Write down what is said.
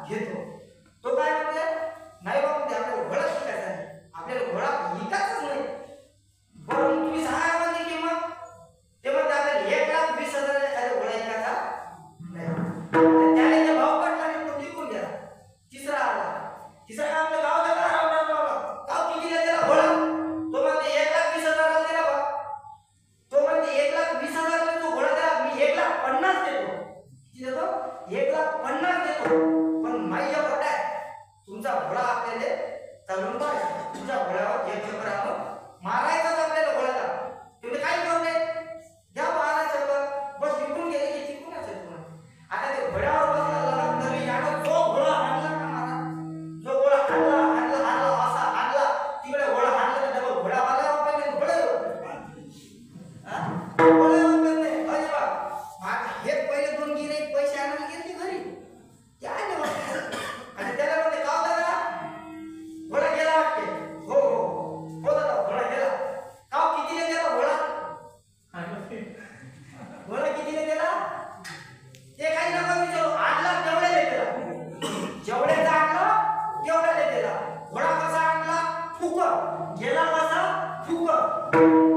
घेतो. तो काय म्हणते, नाही बाबा ते आपल्याला घोडा शिकायचा आहे, आपल्याला घोडा विकायचाच नाही. बरं तुम्ही सांगा म्हणजे किंमत. ते म्हणते आपल्याला 1,20,000 एखादा घोडा विकायचा नाही. त्याने ते भाव काढला आणि तो विकून गेला. तिसरा आला, तिसरा आपल्या गावाला गाव किती त्याला घोडा. तो म्हणते 1,20,000 दिला बा. तो म्हणते 1,20,000 तो घोडा द्या, मी 1,50,000 देतो. किती देतो? 1,50,000 देतो. पण माई या घोडा तुमचा घोडा आपल्याला चालून पाहिजे. तुमच्या घोड्यावर एक चक्कर आणून मारायचं आपल्याला घोड्याला. तुम्ही काय करू नये, द्या मारा चक्कर, बस विकून गेले की चिकून असेल तुम्हाला. आता ते घोड्यावर बसला लढत तरी यानं जो घोडा हाणला ना महाराज, जो घोडा हाणला असा हाणला, तिकडे घोडा हाणला तर डबल घोड्यावाला वापरले, घोड्यावर नाही अजिबात. हे पहिले 2 गिरे पैसे आणायला गेले घरी, ते आले आणि त्याला म्हणते गाव दादा घोडा गेला वाटते. हो हो हो दादा घोडा गेला. गाव कितीला गेला घोडा, घोडा कितीला गेला ते काही नका विचारू. आणला तेवढ्याला गेला, जेवढ्याचा आणला तेवढ्याला गेला. घोडा कसा आणला, फुकट गेला, कसा फुकट.